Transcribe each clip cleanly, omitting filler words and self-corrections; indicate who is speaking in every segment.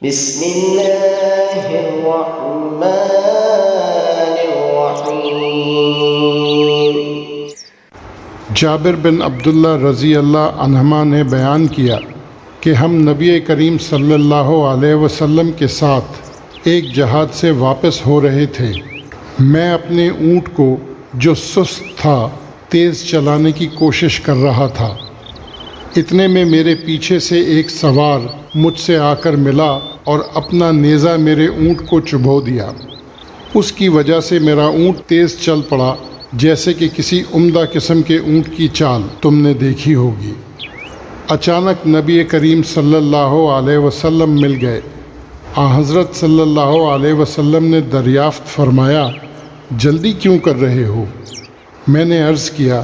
Speaker 1: بسم اللہ الرحمن الرحیم۔
Speaker 2: جابر بن عبداللہ رضی اللہ عنہما نے بیان کیا کہ ہم نبی کریم صلی اللہ علیہ وسلم کے ساتھ ایک جہاد سے واپس ہو رہے تھے۔ میں اپنے اونٹ کو جو سست تھا تیز چلانے کی کوشش کر رہا تھا۔ اتنے میں میرے پیچھے سے ایک سوار مجھ سے آ کر ملا اور اپنا نیزہ میرے اونٹ کو چبھو دیا۔ اس کی وجہ سے میرا اونٹ تیز چل پڑا، جیسے کہ کسی عمدہ قسم کے اونٹ کی چال تم نے دیکھی ہوگی۔ اچانک نبی کریم صلی اللہ علیہ وسلم مل گئے۔ حضرت صلی اللہ علیہ وسلم نے دریافت فرمایا، جلدی کیوں کر رہے ہو؟ میں نے عرض کیا،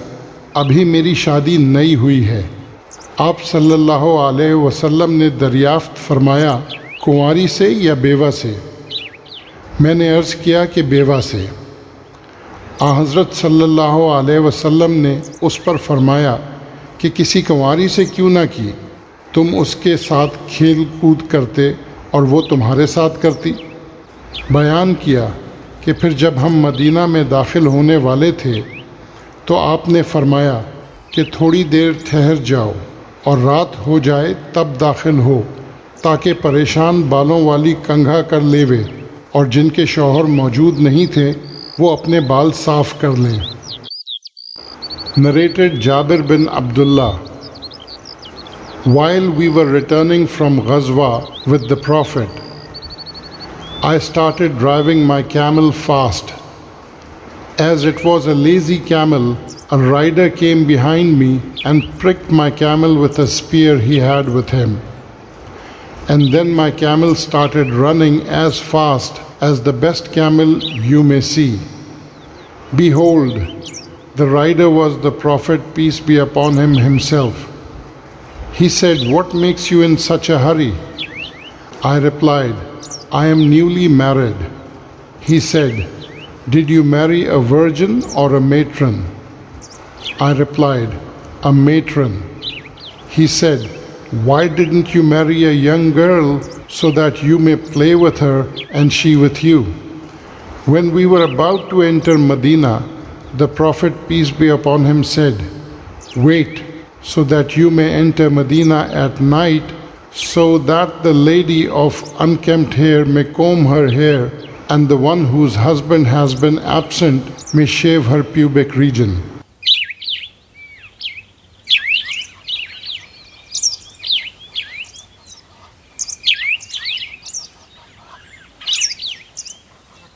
Speaker 2: ابھی میری شادی نئی ہوئی ہے۔ آپ صلی اللہ علیہ وسلم نے دریافت فرمایا، کنواری سے یا بیوہ سے؟ میں نے عرض کیا کہ بیوہ سے۔ حضرت صلی اللہ علیہ وسلم نے اس پر فرمایا کہ کسی کنواری سے کیوں نہ کی؟ تم اس کے ساتھ کھیل کود کرتے اور وہ تمہارے ساتھ کرتی۔ بیان کیا کہ پھر جب ہم مدینہ میں داخل ہونے والے تھے تو آپ نے فرمایا کہ تھوڑی دیر ٹھہر جاؤ اور رات ہو جائے تب داخل ہو، تاکہ پریشان بالوں والی کنگھا کر لیوے اور جن کے شوہر موجود نہیں تھے وہ اپنے بال صاف کر لیں۔ narrated Jabir bin Abdullah. While we were returning from Ghazwa with the Prophet, I started driving my camel fast. As it was a lazy camel, a rider came behind me and pricked my camel with a spear he had with him. And then my camel started running as fast as the best camel you may see. Behold, the rider was the Prophet, peace be upon him, himself. He said, "What makes you in such a hurry?" I replied, "I am newly married." He said, "Did you marry a virgin or a matron?" I replied, "A matron." He said, "Why didn't you marry a young girl so that you may play with her and she with you?" When we were about to enter Medina, the Prophet, peace be upon him, said, "Wait so that you may enter Medina at night, so that the lady of unkempt hair may comb her hair and the one whose husband has been absent may shave her pubic region."